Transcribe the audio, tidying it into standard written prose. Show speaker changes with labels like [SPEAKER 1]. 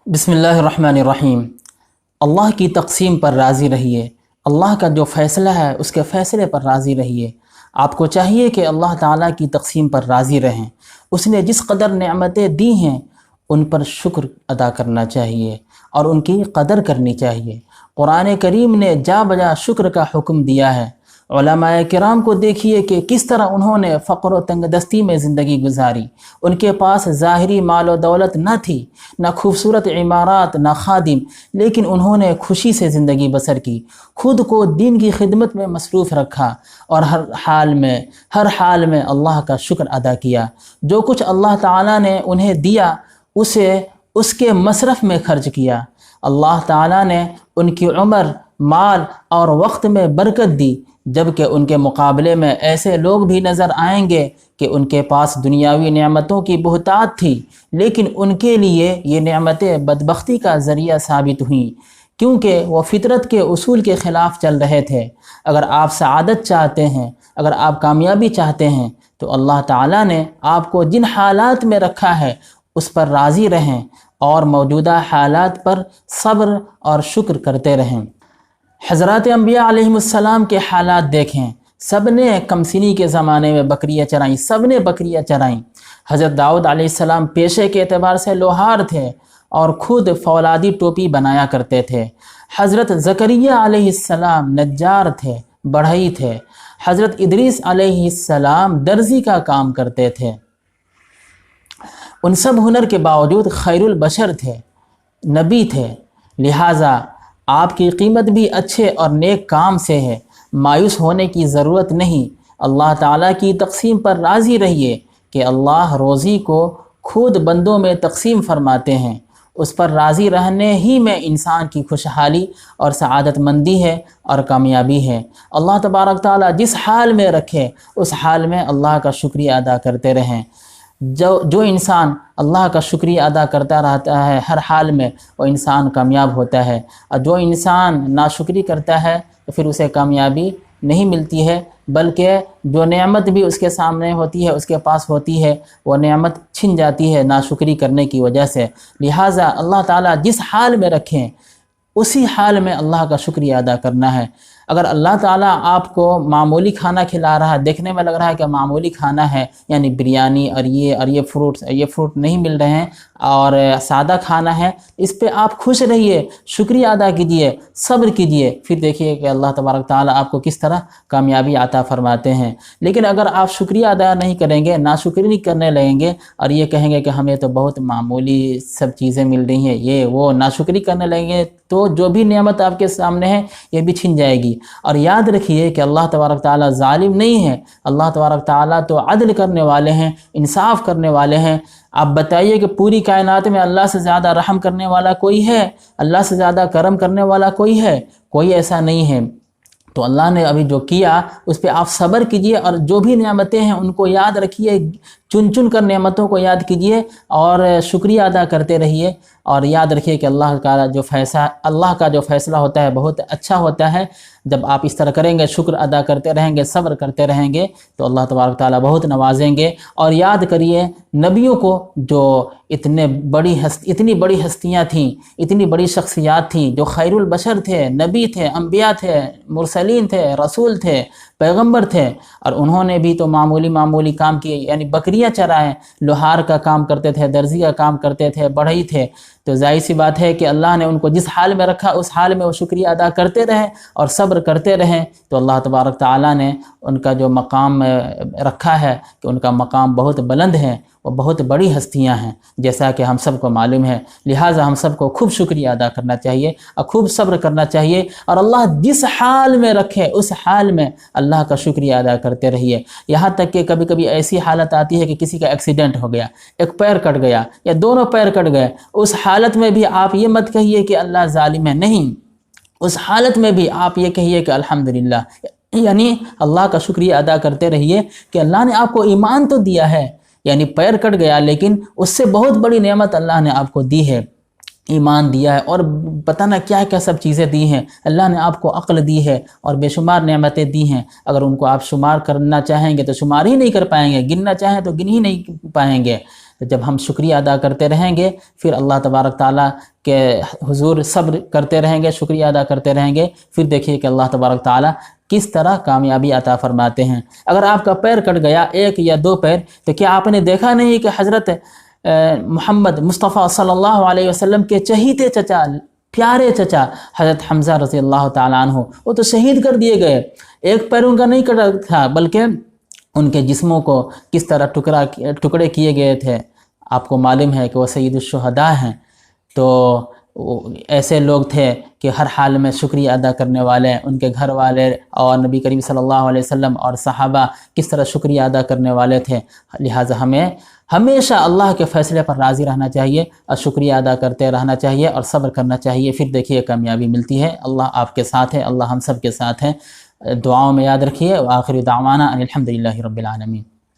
[SPEAKER 1] بسم اللہ الرحمن الرحیم۔ اللہ کی تقسیم پر راضی رہیے، اللہ کا جو فیصلہ ہے اس کے فیصلے پر راضی رہیے۔ آپ کو چاہیے کہ اللہ تعالیٰ کی تقسیم پر راضی رہیں۔ اس نے جس قدر نعمتیں دی ہیں ان پر شکر ادا کرنا چاہیے اور ان کی قدر کرنی چاہیے۔ قرآن کریم نے جا بجا شکر کا حکم دیا ہے۔ علماء کرام کو دیکھیے کہ کس طرح انہوں نے فقر و تنگ دستی میں زندگی گزاری۔ ان کے پاس ظاہری مال و دولت نہ تھی، نہ خوبصورت عمارات، نہ خادم، لیکن انہوں نے خوشی سے زندگی بسر کی، خود کو دین کی خدمت میں مصروف رکھا اور ہر حال میں اللہ کا شکر ادا کیا۔ جو کچھ اللہ تعالیٰ نے انہیں دیا اسے اس کے مصرف میں خرچ کیا۔ اللہ تعالیٰ نے ان کی عمر، مال اور وقت میں برکت دی، جبکہ ان کے مقابلے میں ایسے لوگ بھی نظر آئیں گے کہ ان کے پاس دنیاوی نعمتوں کی بہتات تھی، لیکن ان کے لیے یہ نعمتیں بدبختی کا ذریعہ ثابت ہوئیں، کیونکہ وہ فطرت کے اصول کے خلاف چل رہے تھے۔ اگر آپ سعادت چاہتے ہیں، اگر آپ کامیابی چاہتے ہیں تو اللہ تعالیٰ نے آپ کو جن حالات میں رکھا ہے اس پر راضی رہیں اور موجودہ حالات پر صبر اور شکر کرتے رہیں۔ حضرات انبیاء علیہم السلام کے حالات دیکھیں، سب نے کم سنی کے زمانے میں بکریاں چرائیں، سب نے بکریاں چرائیں۔ حضرت داؤد علیہ السلام پیشے کے اعتبار سے لوہار تھے اور خود فولادی ٹوپی بنایا کرتے تھے۔ حضرت زکریہ علیہ السلام نجار تھے، بڑھئی تھے۔ حضرت ادریس علیہ السلام درزی کا کام کرتے تھے۔ ان سب ہنر کے باوجود خیر البشر تھے، نبی تھے، لہٰذا آپ کی قیمت بھی اچھے اور نیک کام سے ہے۔ مایوس ہونے کی ضرورت نہیں، اللہ تعالیٰ کی تقسیم پر راضی رہیے کہ اللہ روزی کو خود بندوں میں تقسیم فرماتے ہیں۔ اس پر راضی رہنے ہی میں انسان کی خوشحالی اور سعادت مندی ہے اور کامیابی ہے۔ اللہ تبارک تعالیٰ جس حال میں رکھے اس حال میں اللہ کا شکریہ ادا کرتے رہیں۔ جو انسان اللہ کا شکریہ ادا کرتا رہتا ہے ہر حال میں، وہ انسان کامیاب ہوتا ہے، اور جو انسان ناشکری کرتا ہے تو پھر اسے کامیابی نہیں ملتی ہے، بلکہ جو نعمت بھی اس کے سامنے ہوتی ہے، اس کے پاس ہوتی ہے، وہ نعمت چھن جاتی ہے ناشکری کرنے کی وجہ سے۔ لہٰذا اللہ تعالیٰ جس حال میں رکھیں اسی حال میں اللہ کا شکریہ ادا کرنا ہے۔ اگر اللہ تعالیٰ آپ کو معمولی کھانا کھلا رہا ہے، دیکھنے میں لگ رہا ہے کہ معمولی کھانا ہے، یعنی بریانی اور یہ فروٹ نہیں مل رہے ہیں اور سادہ کھانا ہے، اس پہ آپ خوش رہیے، شکریہ ادا کیجیے، صبر کیجیے، پھر دیکھیے کہ اللہ تبارک تعالیٰ آپ کو کس طرح کامیابی عطا فرماتے ہیں۔ لیکن اگر آپ شکریہ ادا نہیں کریں گے، ناشکری نہیں کرنے لگیں گے اور یہ کہیں گے کہ ہمیں تو بہت معمولی سب چیزیں مل رہی ہیں، یہ وہ ناشکری کرنے لگیں گے تو جو بھی نعمت آپ کے سامنے ہے یہ بھی چھن جائے گی۔ اور یاد رکھیے کہ اللہ تبارک تعالیٰ ظالم نہیں ہے، اللہ تبارک تعالیٰ تو عدل کرنے والے ہیں، انصاف کرنے والے ہیں۔ آپ بتائیے کہ پوری کائنات میں اللہ سے زیادہ رحم کرنے والا کوئی ہے؟ اللہ سے زیادہ کرم کرنے والا کوئی ہے؟ کوئی ایسا نہیں ہے۔ تو اللہ نے ابھی جو کیا اس پہ آپ صبر کیجئے اور جو بھی نعمتیں ہیں ان کو یاد رکھیے، چن کر نعمتوں کو یاد کیجئے اور شکریہ ادا کرتے رہیے، اور یاد رکھیے کہ اللہ کا جو فیصلہ ہوتا ہے بہت اچھا ہوتا ہے۔ جب آپ اس طرح کریں گے، شکر ادا کرتے رہیں گے، صبر کرتے رہیں گے تو اللہ تبارک تعالیٰ بہت نوازیں گے۔ اور یاد کریے نبیوں کو، جو اتنی بڑی ہستیاں تھیں، اتنی بڑی شخصیات تھیں، جو خیر البشر تھے، نبی تھے، انبیاء تھے، مرسلین تھے، رسول تھے، پیغمبر تھے، اور انہوں نے بھی تو معمولی کام کیے، یعنی بکریاں چرائیں، لوہار کا کام کرتے تھے، درزی کا کام کرتے تھے، بڑھئی تھے۔ تو ظاہر سی بات ہے کہ اللہ نے ان کو جس حال میں رکھا اس حال میں وہ شکریہ ادا کرتے رہیں اور صبر کرتے رہیں، تو اللہ تبارک تعالیٰ نے ان کا جو مقام رکھا ہے کہ ان کا مقام بہت بلند ہے، وہ بہت بڑی ہستیاں ہیں، جیسا کہ ہم سب کو معلوم ہے۔ لہٰذا ہم سب کو خوب شکریہ ادا کرنا چاہیے اور خوب صبر کرنا چاہیے، اور اللہ جس حال میں رکھے اس حال میں اللہ کا شکریہ ادا کرتے رہیے۔ یہاں تک کہ کبھی کبھی ایسی حالت آتی ہے کہ کسی کا ایکسیڈنٹ ہو گیا، ایک پیر کٹ گیا یا دونوں پیر کٹ گئے، اس حالت میں بھی آپ یہ مت کہیے کہ اللہ ظالم ہے، نہیں، اس حالت میں بھی آپ یہ کہیے کہ الحمدللہ، یعنی اللہ کا شکریہ ادا کرتے رہیے کہ اللہ نے آپ کو ایمان تو دیا ہے، یعنی پیر کٹ گیا لیکن اس سے بہت بڑی نعمت اللہ نے آپ کو دی ہے، ایمان دیا ہے، اور پتہ نہ کیا کیا سب چیزیں دی ہیں۔ اللہ نے آپ کو عقل دی ہے اور بے شمار نعمتیں دی ہیں، اگر ان کو آپ شمار کرنا چاہیں گے تو شمار ہی نہیں کر پائیں گے، گننا چاہیں تو گن ہی نہیں پائیں گے۔ جب ہم شکریہ ادا کرتے رہیں گے پھر اللہ تبارک تعالیٰ کے حضور صبر کرتے رہیں گے، شکریہ ادا کرتے رہیں گے، پھر دیکھیے کہ اللہ تبارک تعالیٰ کس طرح کامیابی عطا فرماتے ہیں۔ اگر آپ کا پیر کٹ گیا، ایک یا دو پیر، تو کیا آپ نے دیکھا نہیں کہ حضرت محمد مصطفیٰ صلی اللہ علیہ وسلم کے چہیتے چچا، پیارے چچا حضرت حمزہ رضی اللہ تعالیٰ عنہ، وہ تو شہید کر دیے گئے، ایک پیر ان کا نہیں کٹا تھا بلکہ ان کے جسموں کو کس طرح ٹکڑے کیے گئے تھے۔ آپ کو معلوم ہے کہ وہ سید الشہداء ہیں۔ تو ایسے لوگ تھے کہ ہر حال میں شکریہ ادا کرنے والے، ان کے گھر والے اور نبی کریم صلی اللہ علیہ وسلم اور صحابہ کس طرح شکریہ ادا کرنے والے تھے۔ لہٰذا ہمیں ہمیشہ اللہ کے فیصلے پر راضی رہنا چاہیے اور شکریہ ادا کرتے رہنا چاہیے اور صبر کرنا چاہیے، پھر دیکھیے کامیابی ملتی ہے۔ اللہ آپ کے ساتھ ہے، اللہ ہم سب کے ساتھ ہے۔ دعاؤں میں یاد رکھیے۔ وآخر دعوانا ان الحمد للہ رب العالمین۔